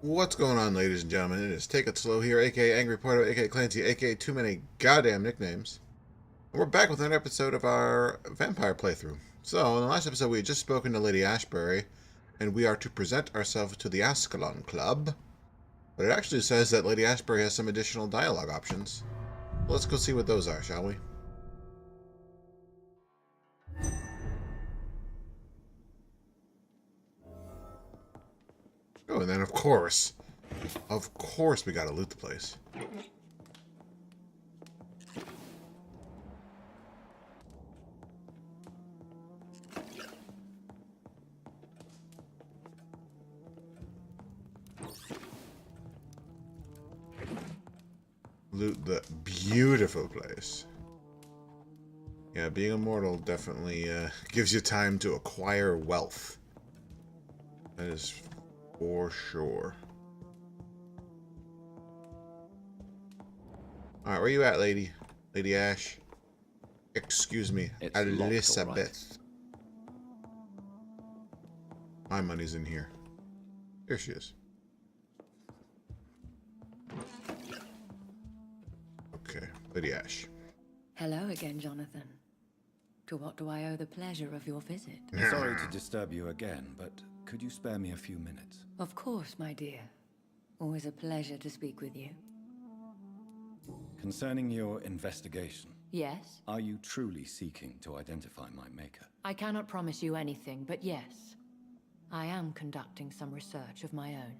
What's going on, ladies and gentlemen? It is Take It Slow here, aka Angry Porto, aka Clancy, aka too many goddamn nicknames. And we're back with another episode of our Vampire playthrough. So, in the last episode we had just spoken to Lady Ashbury, and we are to present ourselves to the Ascalon Club. But it actually says that Lady Ashbury has some additional dialogue options. Let's go see what those are, shall we? Oh, and then of course we gotta loot the place. Loot the beautiful place. Yeah, being immortal definitely gives you time to acquire wealth. That is for sure. Alright, where you at, lady? Lady Ash? Excuse me. It's Elizabeth. My money's in here. Here she is. Okay, Lady Ash. Hello again, Jonathan. To what do I owe the pleasure of your visit? Sorry to disturb you again, but could you spare me a few minutes? Of course, my dear. Always a pleasure to speak with you. Concerning your investigation, Yes? are you truly seeking to identify my maker? I cannot promise you anything, but yes. I am conducting some research of my own.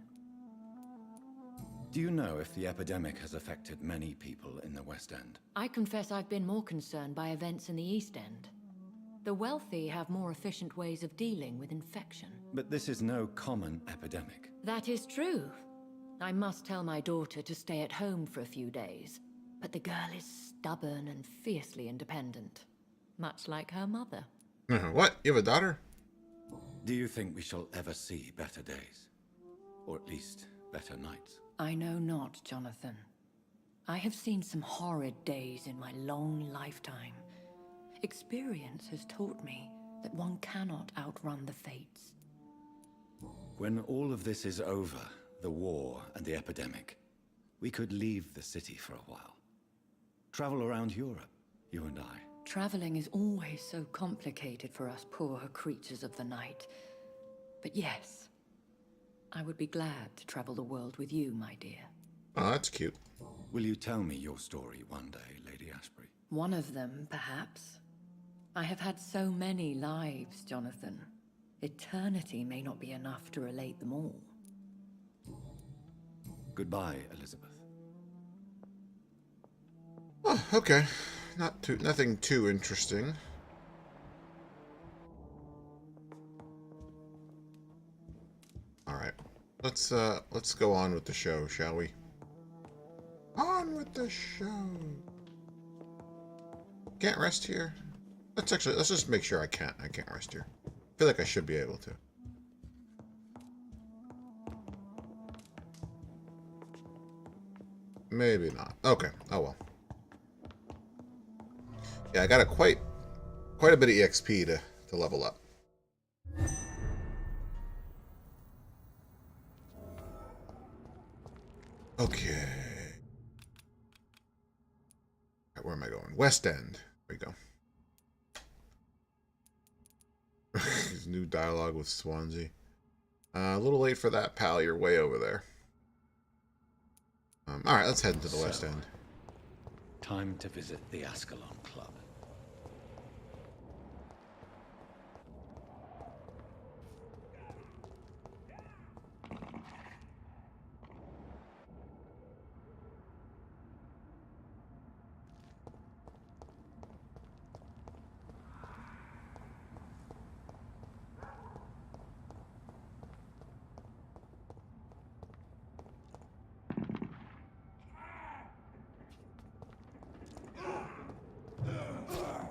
Do you know if the epidemic has affected many people in the West End? I confess I've been more concerned by events in the East End. The wealthy have more efficient ways of dealing with infection. But this is no common epidemic. That is true. I must tell my daughter to stay at home for a few days, but the girl is stubborn and fiercely independent, much like her mother. What? You have a daughter? Do you think we shall ever see better days? Or at least better nights? I know not, Jonathan. I have seen some horrid days in my long lifetime. Experience has taught me that one cannot outrun the fates. When all of this is over, the war and the epidemic, we could leave the city for a while. Travel around Europe, you and I. Traveling is always so complicated for us poor creatures of the night. But yes, I would be glad to travel the world with you, my dear. Oh, that's cute. Will you tell me your story one day, Lady Ashbury? One of them, perhaps. I have had so many lives, Jonathan. Eternity may not be enough to relate them all. Goodbye, Elizabeth. Oh, okay. Nothing too interesting. All right. Let's go on with the show, shall we? On with the show. Can't rest here. Let's just make sure I can't rest here. I feel like I should be able to. Maybe not. Okay. Oh well. Yeah, I got quite a bit of EXP to level up. Okay. Right, where am I going? West End. There we go. His new dialogue with Swansea. A little late for that, pal. You're way over there. Alright, let's head into the West End. Time to visit the Ascalon Club.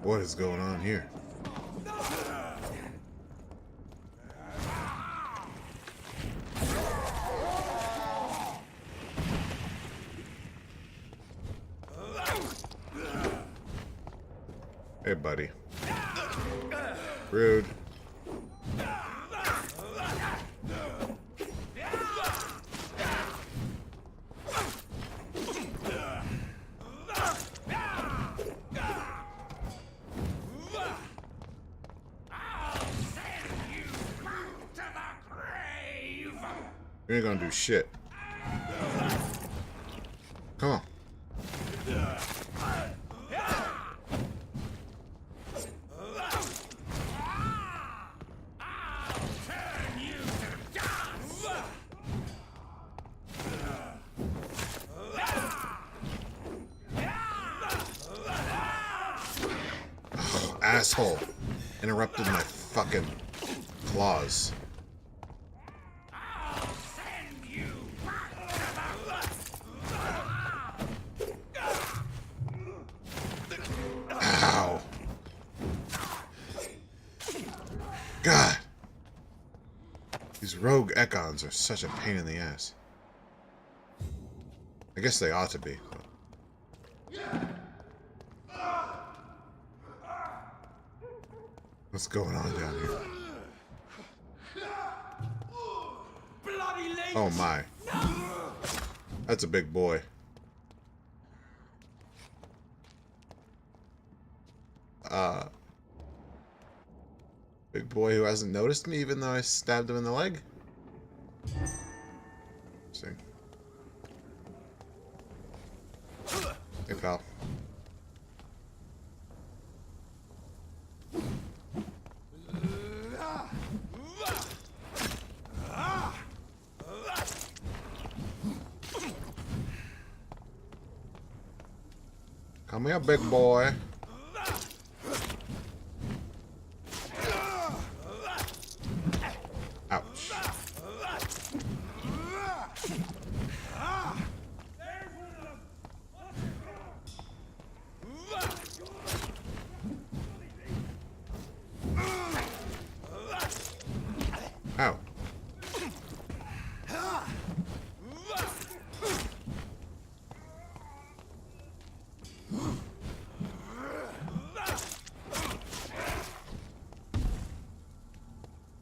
What is going on here? Hey, buddy. Rude. You ain't gonna do shit. Come on. Oh, asshole. Interrupted my fucking claws. Ow. God. These rogue Ekons are such a pain in the ass. I guess they ought to be. What's going on down here? Oh my. That's a big boy. Big boy who hasn't noticed me even though I stabbed him in the leg? See. Hey, pal. Come here, big boy. Ouch. Ow.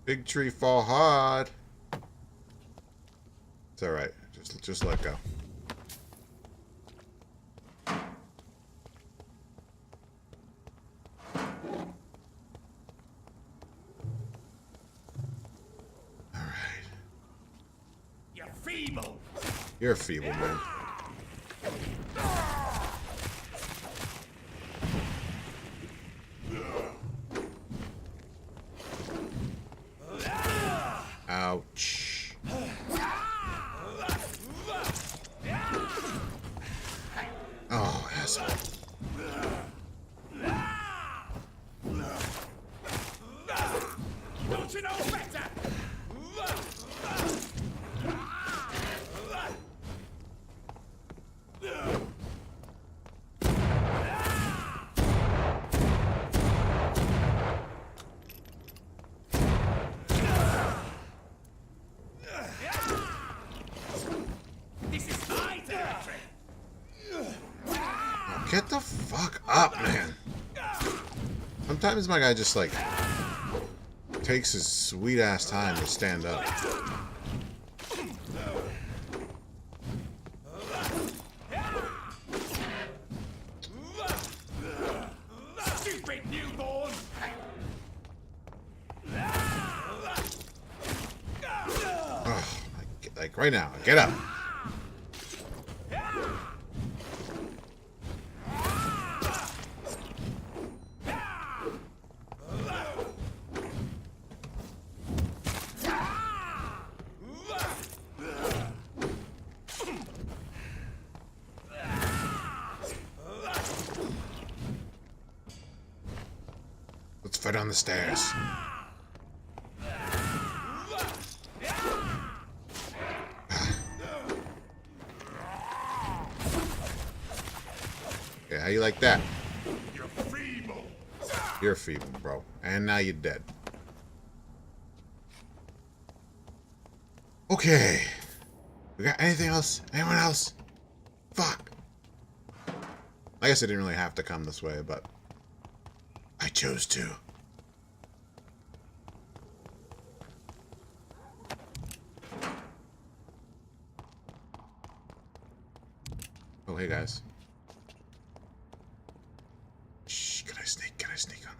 Big tree fall hard. It's all right. Just let go. All right. You're feeble. You're feeble, man. Ouch. Oh, asshole. Don't you know better? This is my territory. Get the fuck up, man. Sometimes my guy just, like, takes his sweet-ass time to stand up. Stupid newborn. Ugh, like, right now. Get up. Let's fight on the stairs. Okay, how you like that? You're feeble. You're feeble, bro. And now you're dead. Okay. We got anything else? Anyone else? Fuck. I guess I didn't really have to come this way, but I chose to. Oh, hey guys. Shh, can I sneak? Can I sneak on?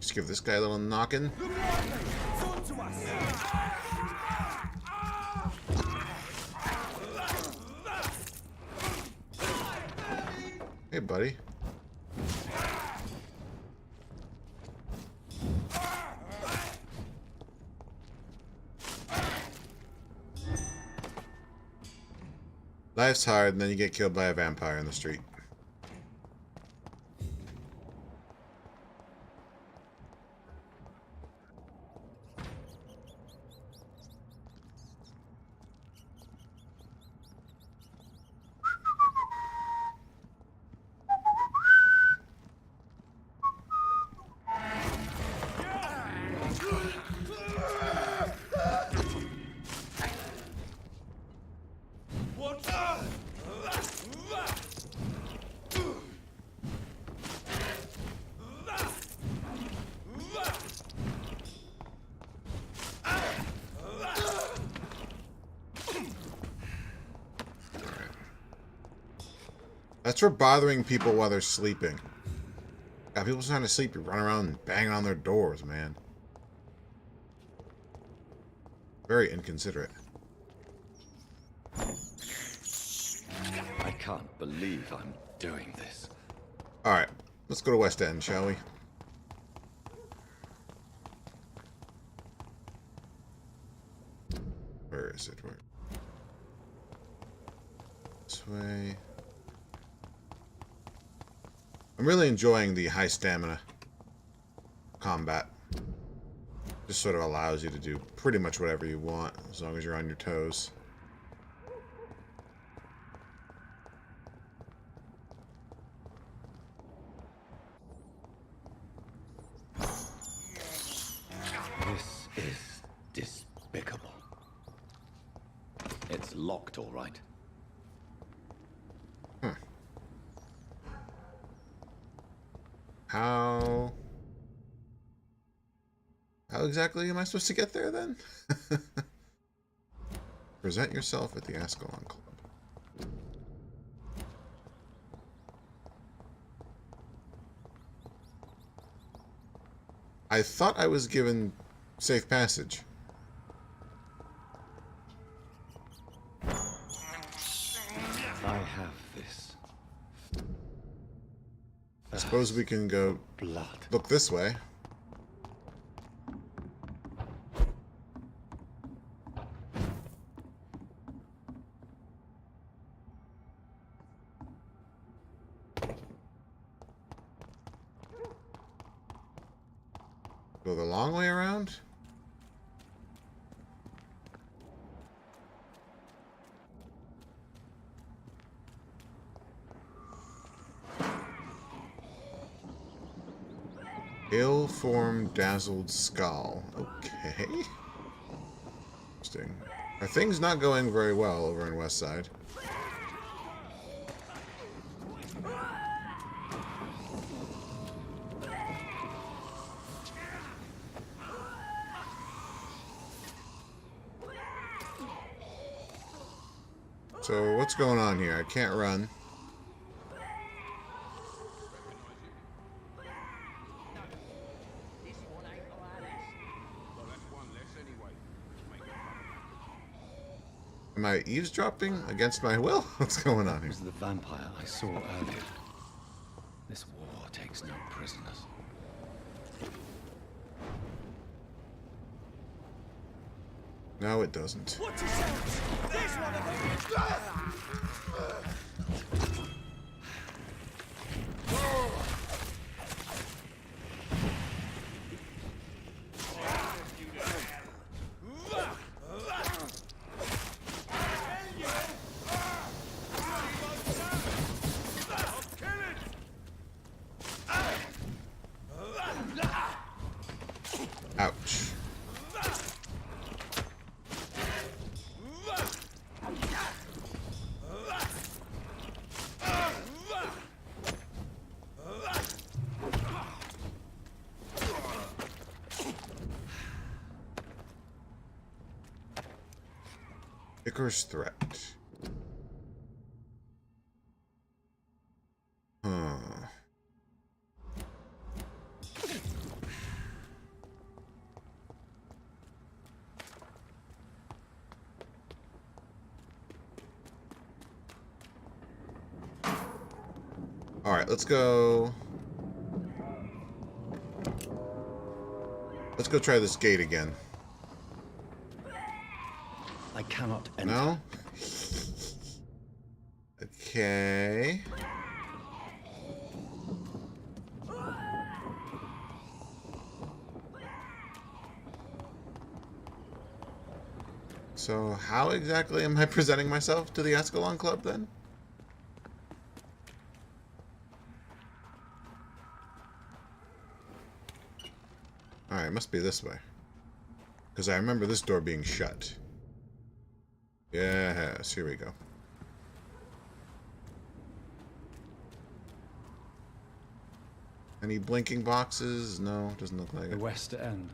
Just give this guy a little knocking. Hey, buddy. Life's hard, and then you get killed by a vampire in the street. That's for bothering people while they're sleeping. God, people trying to sleep, you run around and banging on their doors, man. Very inconsiderate. I can't believe I'm doing this. Alright, let's go to West End, shall we? Where is it? Where? This way. I'm really enjoying the high stamina combat. Just sort of allows you to do pretty much whatever you want, as long as you're on your toes. This is despicable. It's locked, all right. How exactly am I supposed to get there, then? Present yourself at the Ascalon Club. I thought I was given safe passage. I have this. I suppose we can go Blood. look this way. Go the long way around? Ill-formed, dazzled skull. Okay. Interesting. Are things not going very well over in West Side? So, what's going on here? I can't run. Am I eavesdropping against my will? What's going on It here? was the vampire I saw earlier. This war takes no prisoners. No, it doesn't. Ouch. Vicar's threat. Huh. Alright, let's go. Let's go try this gate again. I cannot enter. No? Okay. So how exactly am I presenting myself to the Ascalon Club then? Alright, it must be this way. Because I remember this door being shut. Yes, here we go. Any blinking boxes? No, doesn't look like The it. West End.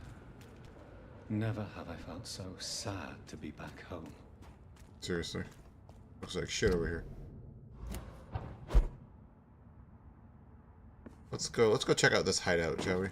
Never have I felt so sad to be back home. Seriously. Looks like shit over here. Let's go check out this hideout, shall we?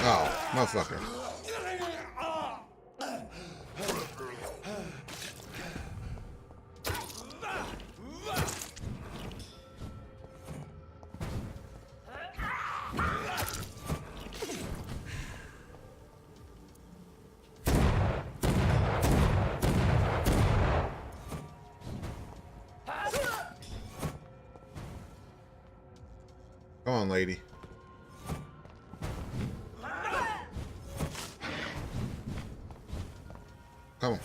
Oh, motherfucker. Come on, lady. Come on.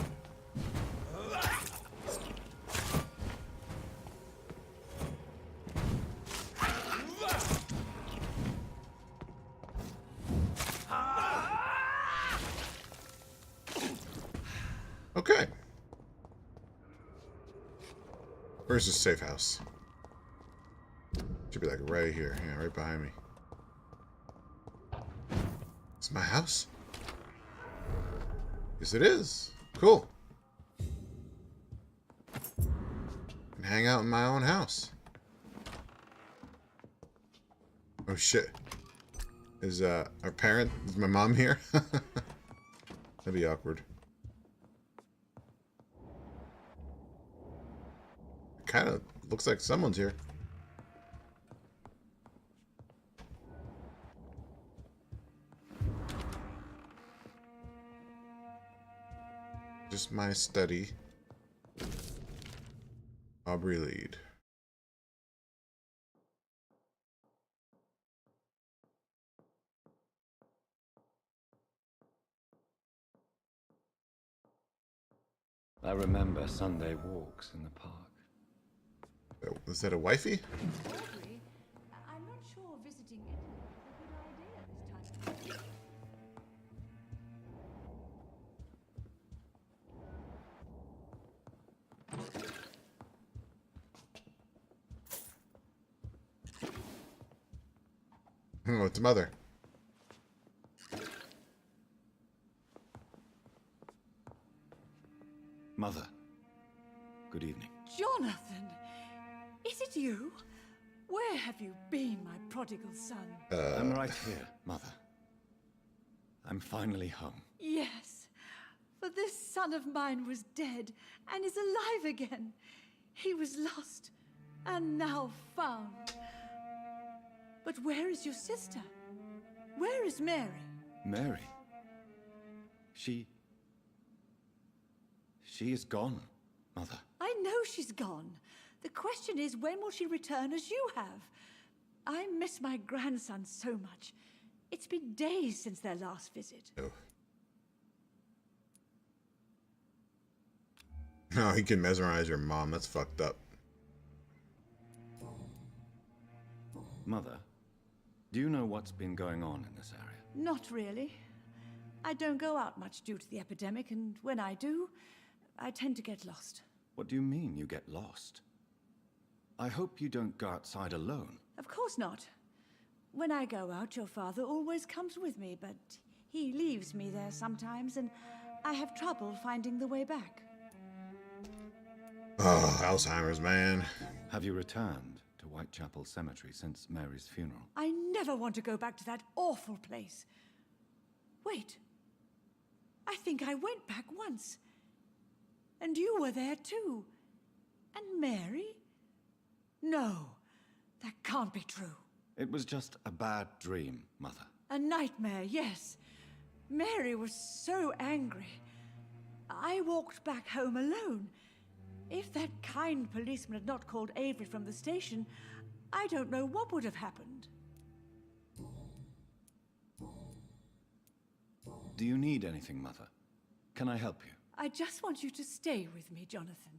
Okay. Where's the safe house? Should be like right here. Yeah, right behind me. It's my house? Yes, it is. Cool. Can hang out in my own house. Oh shit. Is our parent, is my mom here? That'd be awkward. Kind of looks like someone's here. Just my study. Aubrey Reid. I remember Sunday walks in the park. Was that a wifey? Audrey, I'm not sure visiting Italy is a good idea this time of year. Oh, it's mother. Mother, good evening. Jonathan, is it you? Where have you been, my prodigal son? I'm right here, Mother. I'm finally home. Yes, for this son of mine was dead and is alive again. He was lost and now found. But where is your sister? Where is Mary? Mary? She is gone, Mother. I know she's gone. The question is, when will she return as you have? I miss my grandson so much. It's been days since their last visit. Oh. No, he can mesmerize your mom. That's fucked up. Mother, Do you know what's been going on in this area? Not really. I don't go out much due to the epidemic, and when I do, I tend to get lost. What do you mean you get lost? I hope you don't go outside alone. Of course not. When I go out, your father always comes with me, but he leaves me there sometimes, and I have trouble finding the way back. Oh, Alzheimer's, man. Have you returned to Whitechapel Cemetery since Mary's funeral? I never want to go back to that awful place. Wait. I think I went back once. And you were there too. And Mary? No, that can't be true. It was just a bad dream, Mother. A nightmare, yes. Mary was so angry. I walked back home alone. If that kind policeman had not called Avery from the station, I don't know what would have happened. Do you need anything, Mother? Can I help you? I just want you to stay with me, Jonathan.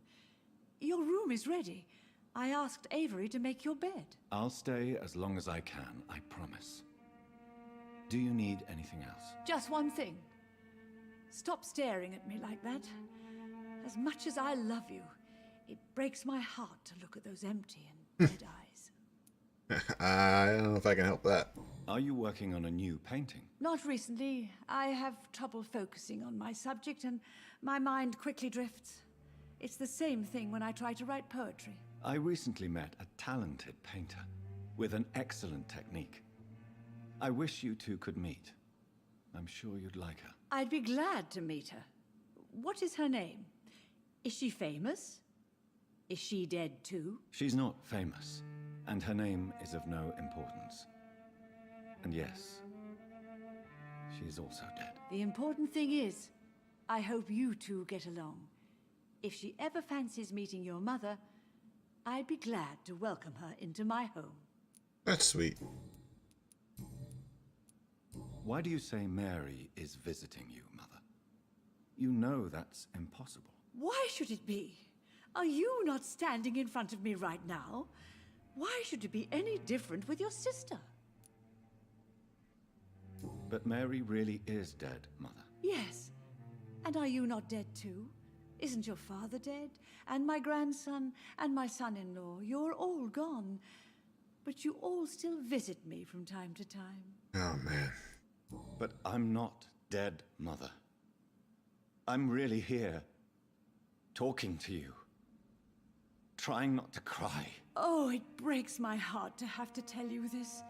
Your room is ready. I asked Avery to make your bed. I'll stay as long as I can, I promise. Do you need anything else? Just one thing. Stop staring at me like that. As much as I love you, it breaks my heart to look at those empty and dead eyes. I don't know if I can help that. Are you working on a new painting? Not recently. I have trouble focusing on my subject and my mind quickly drifts. It's the same thing when I try to write poetry. I recently met a talented painter with an excellent technique. I wish you two could meet. I'm sure you'd like her. I'd be glad to meet her. What is her name? Is she famous? Is she dead too? She's not famous, and her name is of no importance. And yes, she is also dead. The important thing is, I hope you two get along. If she ever fancies meeting your mother, I'd be glad to welcome her into my home. That's sweet. Why do you say Mary is visiting you, Mother? You know that's impossible. Why should it be? Are you not standing in front of me right now? Why should it be any different with your sister? But Mary really is dead, Mother. Yes. And are you not dead too? Isn't your father dead? And my grandson, and my son-in-law, you're all gone. But you all still visit me from time to time. Oh, man. But I'm not dead, Mother. I'm really here, talking to you, trying not to cry. Oh, it breaks my heart to have to tell you this.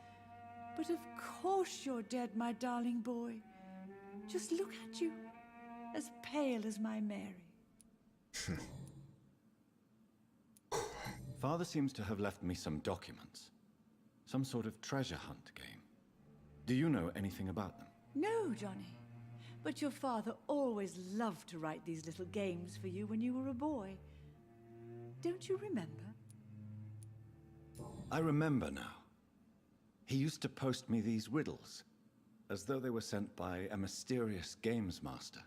But of course you're dead, my darling boy. Just look at you, as pale as my Mary. Father seems to have left me some documents. Some sort of treasure hunt game. Do you know anything about them? No, Johnny. But your father always loved to write these little games for you when you were a boy. Don't you remember? I remember now. He used to post me these riddles, as though they were sent by a mysterious games master.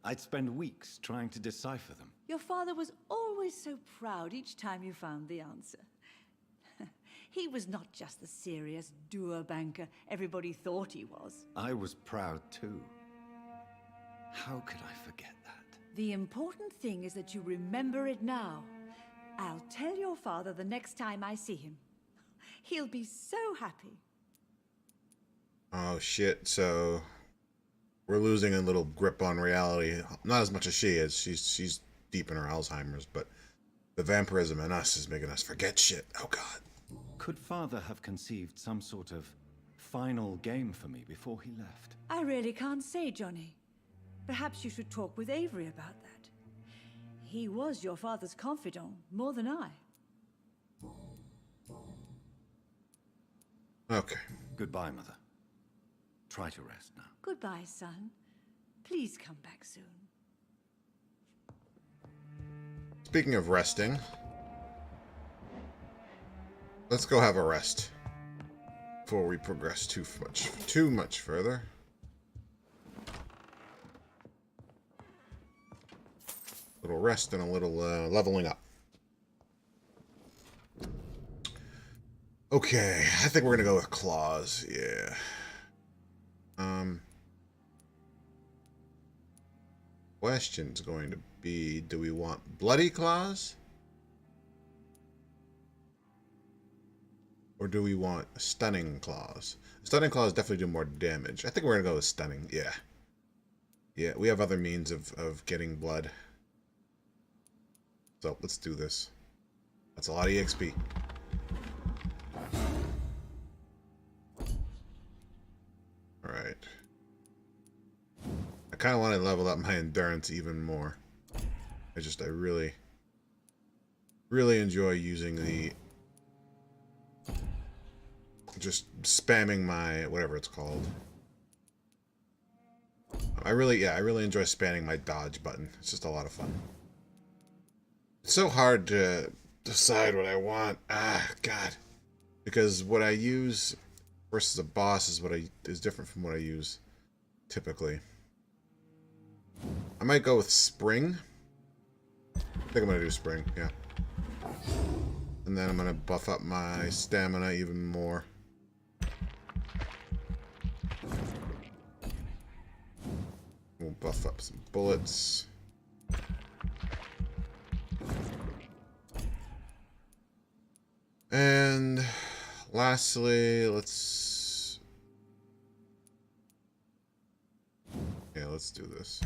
I'd spend weeks trying to decipher them. Your father was always so proud each time you found the answer. He was not just the serious doer banker everybody thought he was. I was proud too. How could I forget that? The important thing is that you remember it now. I'll tell your father the next time I see him. He'll be so happy. Oh, shit. So we're losing a little grip on reality. Not as much as she is. She's deep in her Alzheimer's, but the vampirism in us is making us forget shit. Oh, God. Could Father have conceived some sort of final game for me before he left? I really can't say, Johnny. Perhaps you should talk with Avery about that. He was your father's confidant, more than I. Okay. Goodbye, Mother. Try to rest now. Goodbye, son. Please come back soon. Speaking of resting, let's go have a rest before we progress too much further. A little rest and a little leveling up. Okay, I think we're gonna go with claws. Yeah. Question's going to be: do we want bloody claws, or do we want stunning claws? Stunning claws definitely do more damage. I think we're gonna go with stunning. Yeah. Yeah, we have other means of getting blood. So let's do this. That's a lot of EXP. Alright. I kind of want to level up my endurance even more. I really, really enjoy using the... just spamming my... whatever it's called. I really enjoy spamming my dodge button. It's just a lot of fun. It's so hard to decide what I want. Ah, God. Because what I use versus a boss is different from what I use typically. I might go with spring. I think I'm gonna do spring, yeah. And then I'm gonna buff up my stamina even more. We'll buff up some bullets. And lastly, let's do this.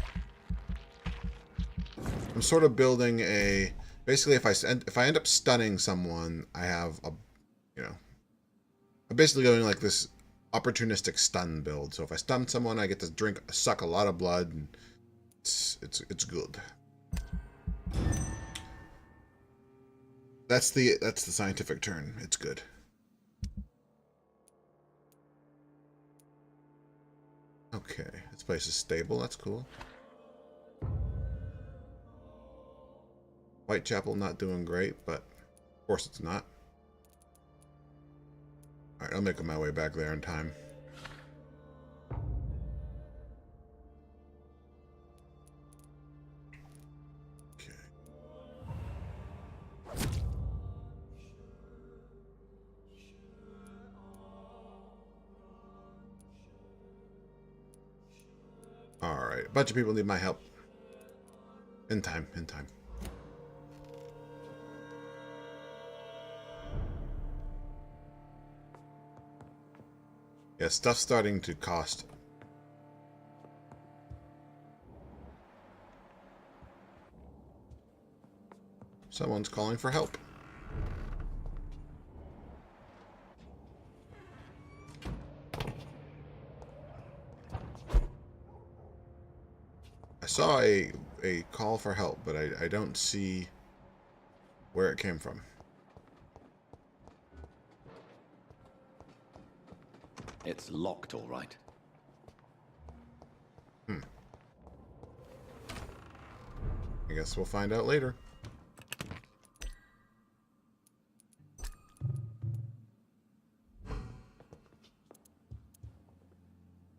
I'm sort of building a... basically, if I end up stunning someone, I have a... I'm basically going like this opportunistic stun build. So if I stun someone, I get to suck a lot of blood, and it's good. That's the scientific term. It's good. Okay, this place is stable. That's cool. Whitechapel not doing great, but of course it's not. Alright, I'll make my way back there in time. Okay. Alright, a bunch of people need my help. In time, in time. Yeah, stuff's starting to cost. Someone's calling for help. I saw a call for help, but I don't see where it came from. It's locked, all right. I guess we'll find out later.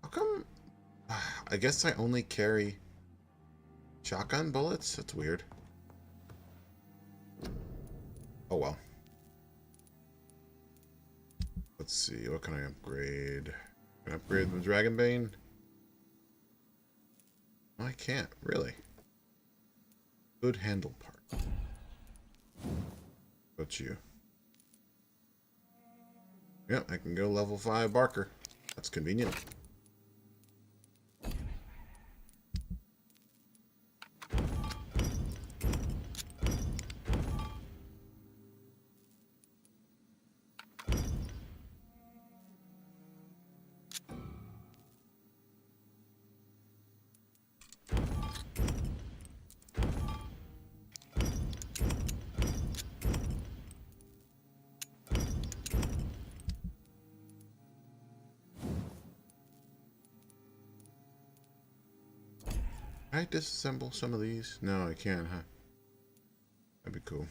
How come? I guess I only carry shotgun bullets? That's weird. Oh well. Let's see, what can I upgrade? Can I upgrade the Dragonbane? No, I can't, really. Good handle part. What's you? Yep, I can go level 5 Barker. That's convenient. Can I disassemble some of these? No, I can't, huh? That'd be cool.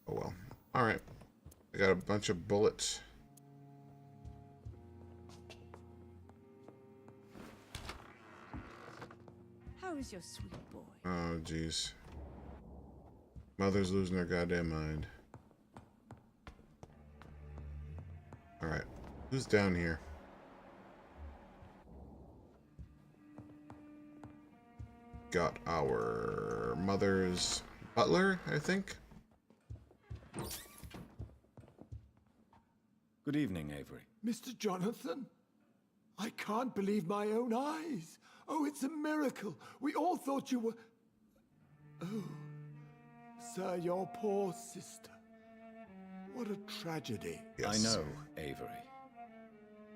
Oh well. Alright. I got a bunch of bullets. How is your sweet boy? Oh, jeez. Mother's losing her goddamn mind. Alright. Who's down here? Got our mother's butler, I think. Good evening, Avery. Mr. Jonathan? I can't believe my own eyes. Oh, it's a miracle. We all thought you were... Oh, sir, your poor sister. What a tragedy. Yes. I know, Avery.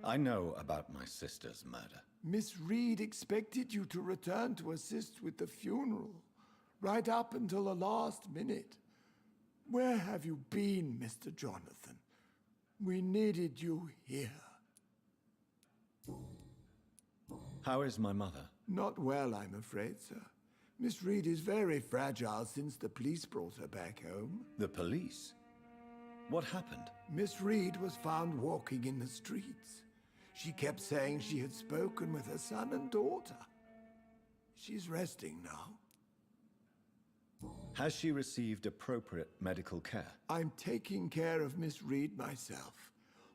I know about my sister's murder. Miss Reid expected you to return to assist with the funeral, right up until the last minute. Where have you been, Mr. Jonathan? We needed you here. How is my mother? Not well, I'm afraid, sir. Miss Reid is very fragile since the police brought her back home. The police? What happened? Miss Reid was found walking in the streets. She kept saying she had spoken with her son and daughter. She's resting now. Has she received appropriate medical care? I'm taking care of Miss Reid myself.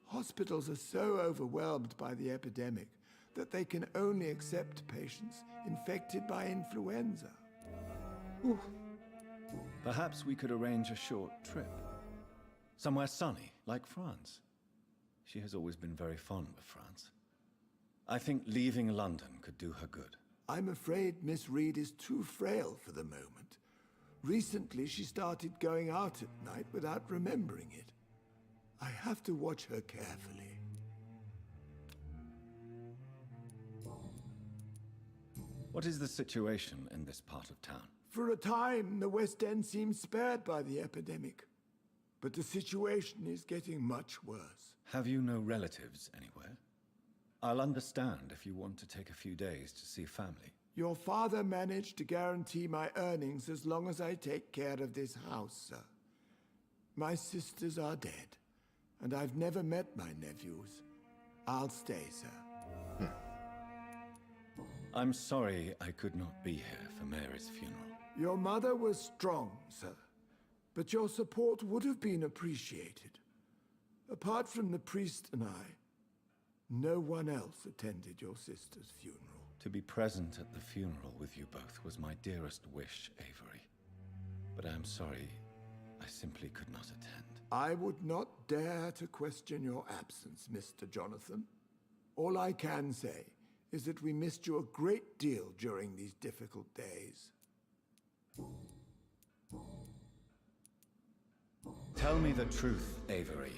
Hospitals are so overwhelmed by the epidemic that they can only accept patients infected by influenza. Oof. Perhaps we could arrange a short trip. Somewhere sunny, like France. She has always been very fond of France. I think leaving London could do her good. I'm afraid Miss Reid is too frail for the moment. Recently, she started going out at night without remembering it. I have to watch her carefully. What is the situation in this part of town? For a time, the West End seemed spared by the epidemic. But the situation is getting much worse. Have you no relatives anywhere? I'll understand if you want to take a few days to see family. Your father managed to guarantee my earnings as long as I take care of this house, sir. My sisters are dead, and I've never met my nephews. I'll stay, sir. I'm sorry I could not be here for Mary's funeral. Your mother was strong, sir, but your support would have been appreciated. Apart from the priest and I, no one else attended your sister's funeral. To be present at the funeral with you both was my dearest wish, Avery. But I am sorry, I simply could not attend. I would not dare to question your absence, Mr. Jonathan. All I can say is that we missed you a great deal during these difficult days. Tell me the truth, Avery.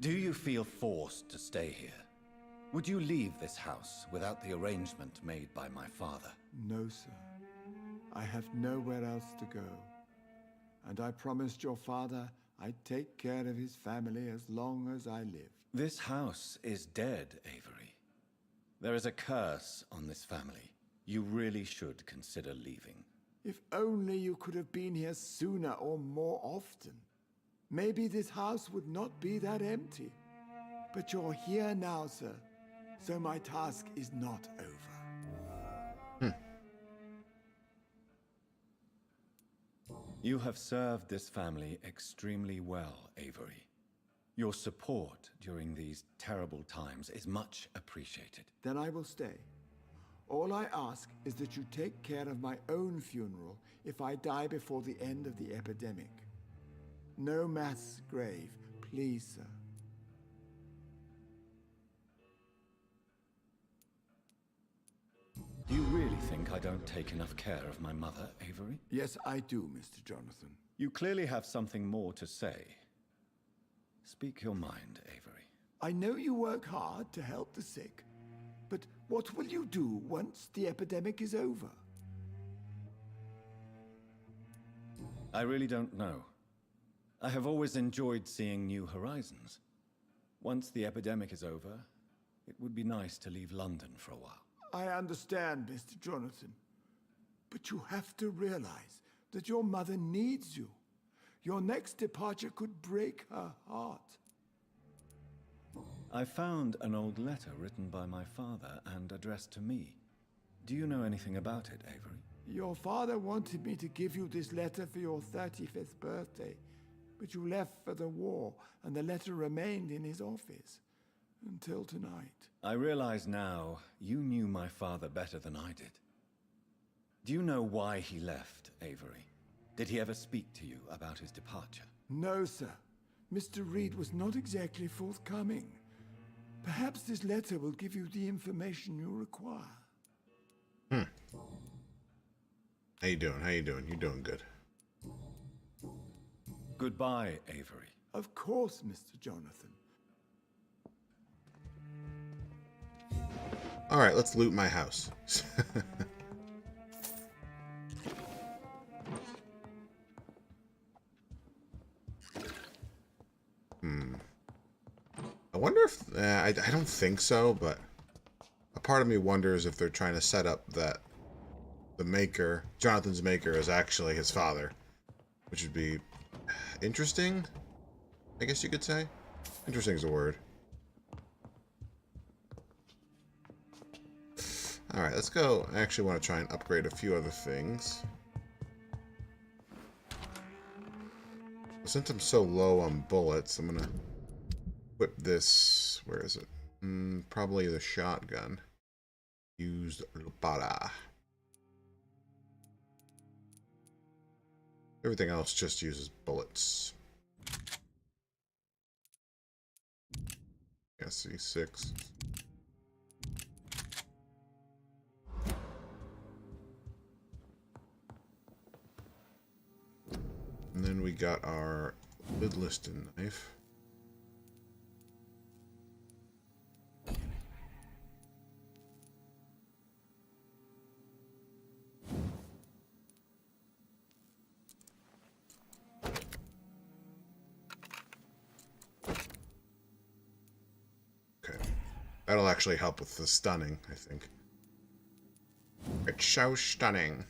Do you feel forced to stay here? Would you leave this house without the arrangement made by my father? No, sir. I have nowhere else to go. And I promised your father I'd take care of his family as long as I lived. This house is dead, Avery. There is a curse on this family. You really should consider leaving. If only you could have been here sooner or more often. Maybe this house would not be that empty. But you're here now, sir. So my task is not over. You have served this family extremely well, Avery. Your support during these terrible times is much appreciated. Then I will stay. All I ask is that you take care of my own funeral if I die before the end of the epidemic. No mass grave, please, sir. Do you really think I don't take enough care of my mother, Avery? Yes, I do, Mr. Jonathan. You clearly have something more to say. Speak your mind, Avery. I know you work hard to help the sick, but what will you do once the epidemic is over? I really don't know. I have always enjoyed seeing new horizons. Once the epidemic is over, it would be nice to leave London for a while. I understand, Mr. Jonathan, but you have to realize that your mother needs you. Your next departure could break her heart. I found an old letter written by my father and addressed to me. Do you know anything about it, Avery? Your father wanted me to give you this letter for your 35th birthday, but you left for the war, and the letter remained in his office. Until tonight. I realize now you knew my father better than I did. Do you know why he left, Avery? Did he ever speak to you about his departure? No, sir. Mr. Reid was not exactly forthcoming. Perhaps this letter will give you the information you require. How you doing? How you doing? You're doing good. Goodbye, Avery. Of course, Mr. Jonathan. All right, let's loot my house. I wonder if... I don't think so, but a part of me wonders if they're trying to set up that the maker, Jonathan's maker, is actually his father. Which would be interesting, I guess you could say. Interesting is a word. Alright, let's go. I actually want to try and upgrade a few other things. Since I'm so low on bullets, I'm going to equip this. Where is it? Probably the shotgun. Used Lupada. Everything else just uses bullets. Yeah, C6. And then we got our lidless knife. Okay. That'll actually help with the stunning, I think. It's so stunning.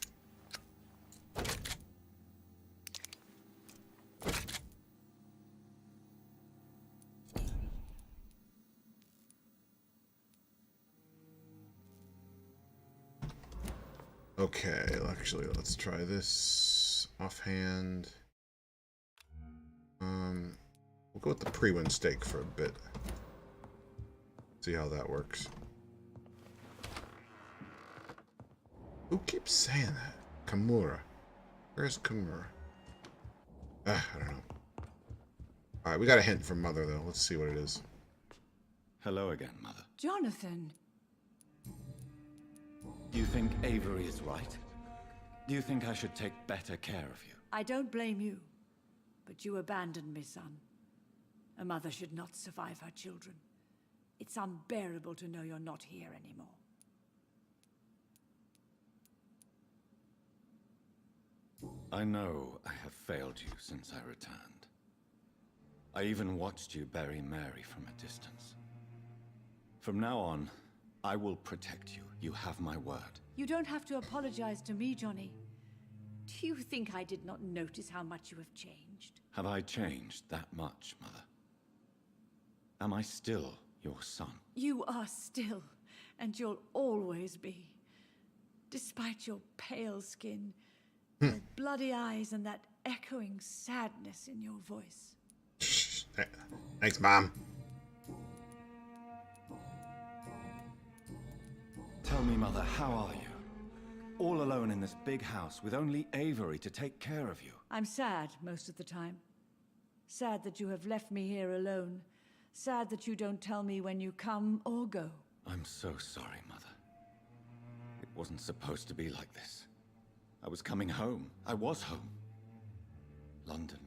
Okay, actually, let's try this offhand. We'll go with the pre-win steak for a bit. See how that works. Who keeps saying that? Kamura. Where's Kamura? I don't know. Alright, we got a hint from Mother, though. Let's see what it is. Hello again, Mother. Jonathan. Do you think Avery is right? Do you think I should take better care of you? I don't blame you, but you abandoned me, son. A mother should not survive her children. It's unbearable to know you're not here anymore. I know I have failed you since I returned. I even watched you bury Mary from a distance. From now on, I will protect you. You have my word. You don't have to apologize to me, Johnny. Do you think I did not notice how much you have changed? Have I changed that much, Mother? Am I still your son? You are still, and you'll always be. Despite your pale skin, your bloody eyes, and that echoing sadness in your voice. Thanks, Mom. Tell me, Mother, how are you? All alone in this big house with only Avery to take care of you. I'm sad most of the time. Sad that you have left me here alone. Sad that you don't tell me when you come or go. I'm so sorry, Mother. It wasn't supposed to be like this. I was coming home. I was home. London,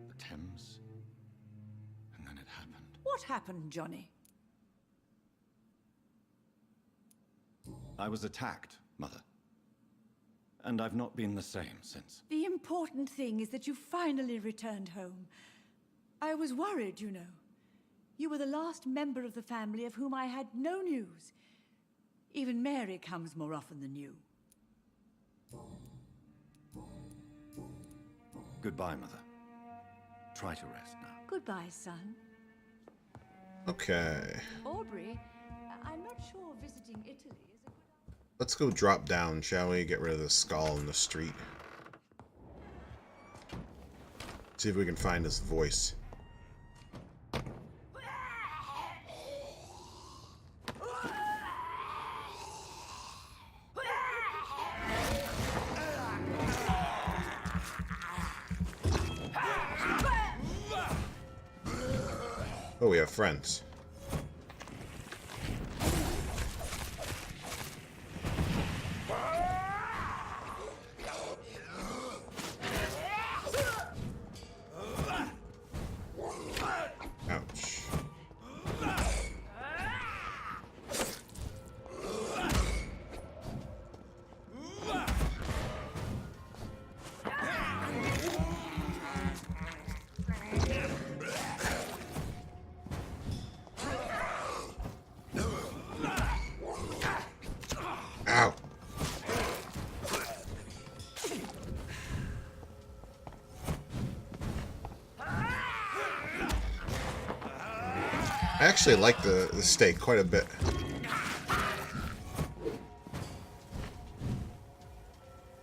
the Thames, and then it happened. What happened, Johnny? I was attacked, Mother. And I've not been the same since. The important thing is that you finally returned home. I was worried, you know. You were the last member of the family of whom I had no news. Even Mary comes more often than you. Goodbye, Mother. Try to rest now. Goodbye, son. Okay. Aubrey, I'm not sure visiting Italy is a good idea. Let's go drop down, shall we? Get rid of the skull in the street. See if we can find his voice. Oh, we have friends. Ouch. Ow. I actually like the steak quite a bit.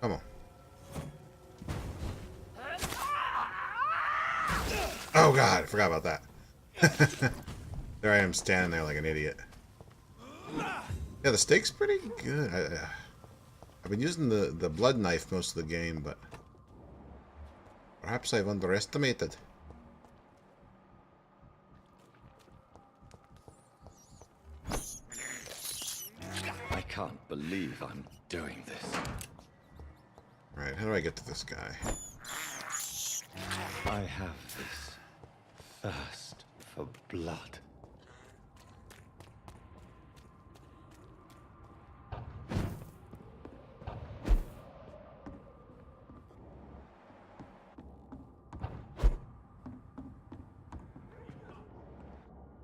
Come on. Oh god, I forgot about that. There I am standing there like an idiot. Yeah, the steak's pretty good. I've been using the blood knife most of the game, but perhaps I've underestimated. I can't believe I'm doing this. Alright, how do I get to this guy? I have this thirst for blood.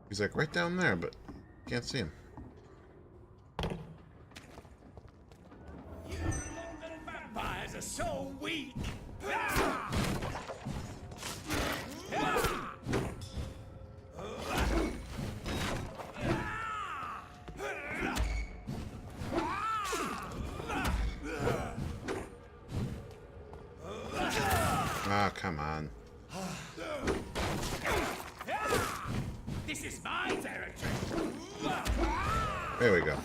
He's like right down there, but can't see him. You London vampires are so weak. Ah! Ah, come on. This is my territory. There we go.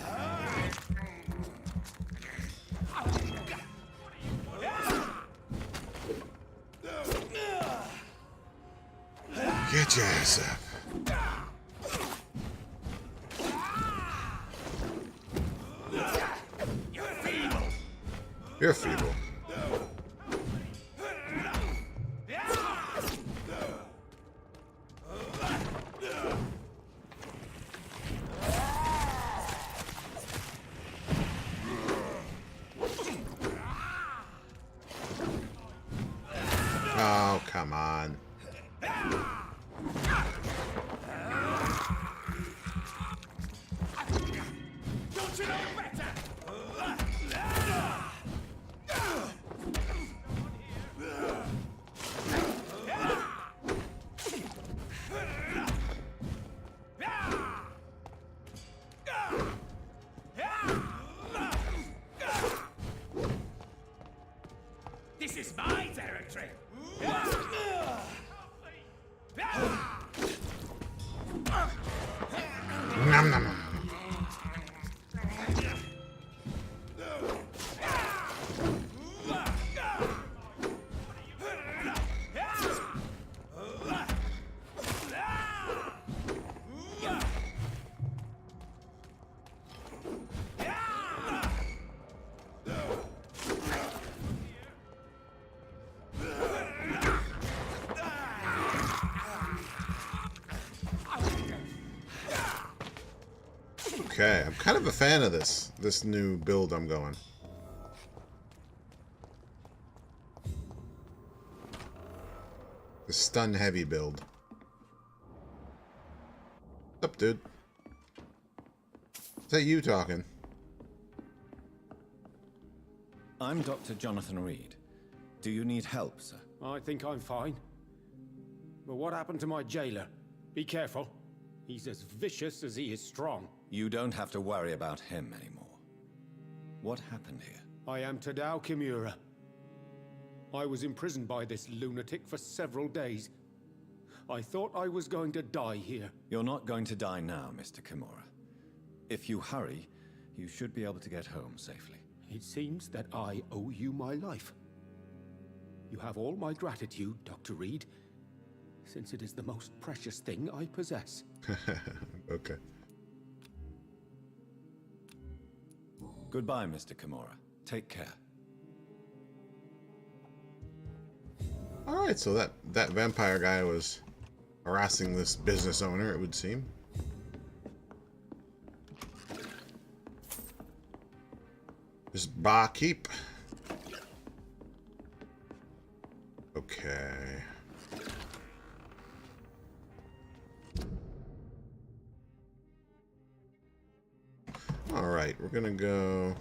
Get your ass up. You're feeble. You're feeble. Oh, come on. Don't you know better? This is my territory. Nom, nom, nom. Okay, I'm kind of a fan of this new build I'm going. The stun heavy build. What's up, dude? Is that you talking? I'm Dr. Jonathan Reid. Do you need help, sir? I think I'm fine. But what happened to my jailer? Be careful. He's as vicious as he is strong. You don't have to worry about him anymore. What happened here? I am Tadao Kimura. I was imprisoned by this lunatic for several days. I thought I was going to die here. You're not going to die now, Mr. Kimura. If you hurry, you should be able to get home safely. It seems that I owe you my life. You have all my gratitude, Dr. Reid. since it is the most precious thing I possess. Okay. Goodbye, Mr. Kimura. Take care. Alright, so that vampire guy was harassing this business owner, it would seem. This barkeep. Okay. Alright, we're gonna go...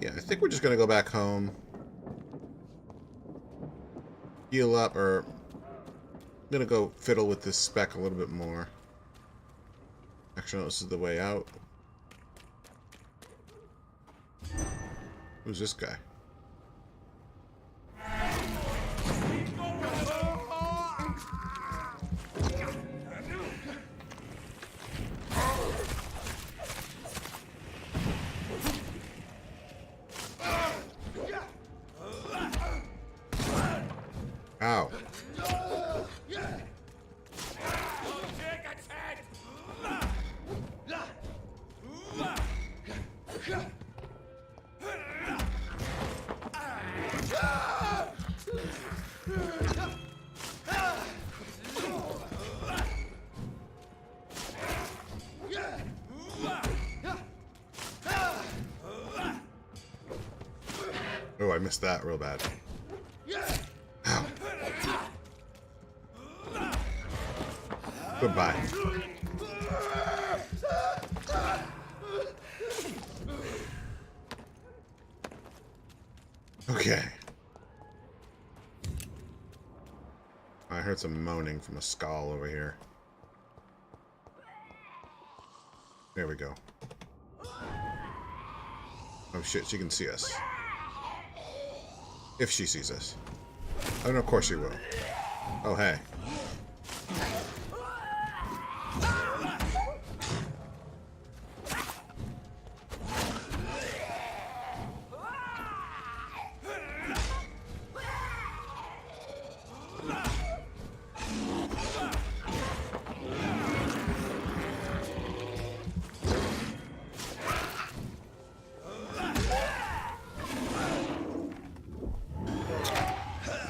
Yeah, I think we're just gonna go back home. Heal up, or... I'm gonna go fiddle with this spec a little bit more. Actually, no, this is the way out. Who's this guy? Ow. Oh, I missed that real bad. Ow. Goodbye. Okay. I heard some moaning from a skull over here. There we go. Oh shit, she can see us. If she sees us. Oh, no, of course she will. Oh, hey.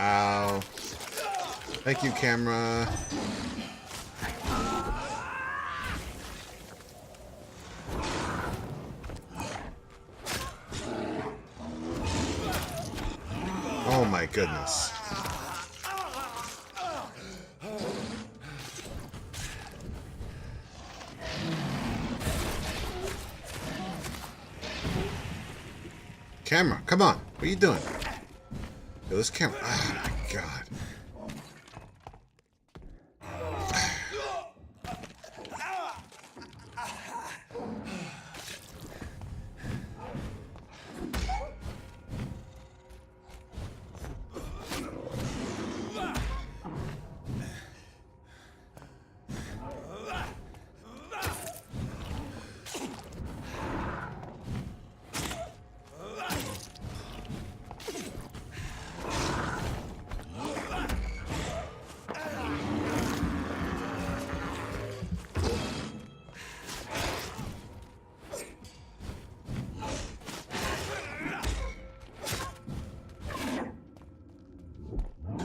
Ow. Thank you, camera. Oh my goodness. Camera, come on. What are you doing? Yo, this camera. Oh my god.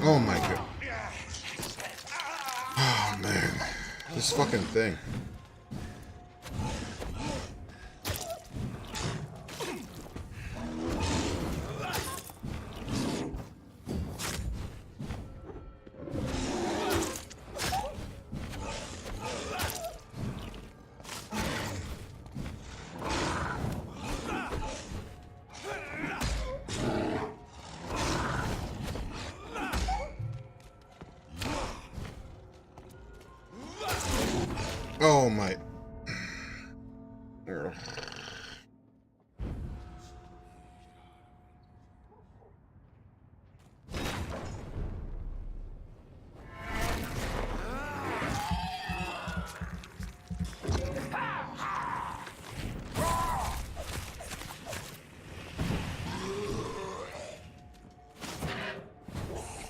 Oh my god. Oh man. This fucking thing. Oh my. Ugh.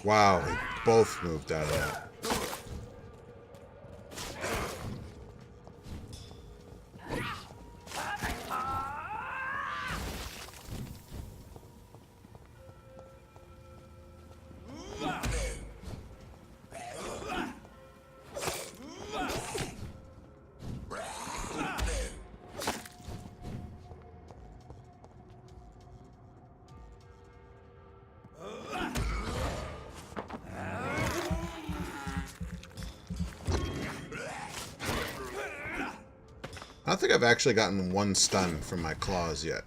Wow, they both moved out of that. I don't think I've actually gotten one stun from my claws yet.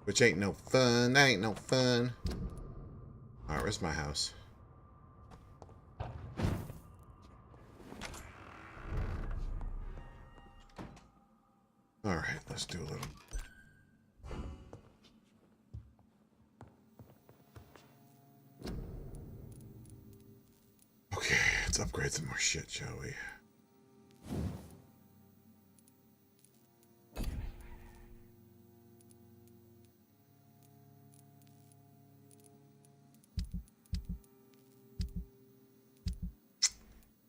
Which ain't no fun. That ain't no fun. Alright, where's my house? Alright, let's do a little. Okay, let's upgrade some more shit, shall we?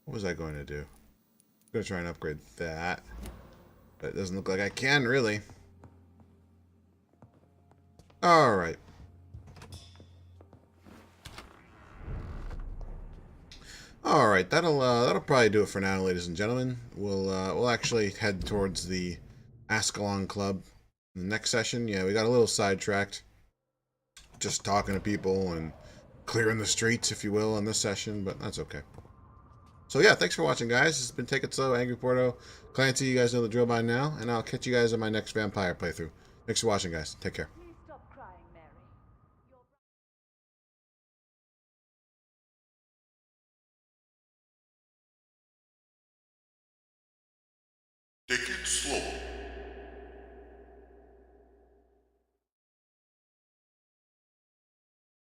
What was I going to do? I'm going to try and upgrade that. But it doesn't look like I can, really. Alright. Alright, that'll probably do it for now, ladies and gentlemen. We'll actually head towards the Ascalon Club in the next session. Yeah, we got a little sidetracked. Just talking to people and clearing the streets, if you will, in this session, but that's okay. So yeah, thanks for watching, guys. This has been Take It Slow, Angry Porto, Clancy. You guys know the drill by now, and I'll catch you guys on my next Vampire playthrough. Thanks for watching, guys. Take care. Please stop crying, Mary. Take it slow.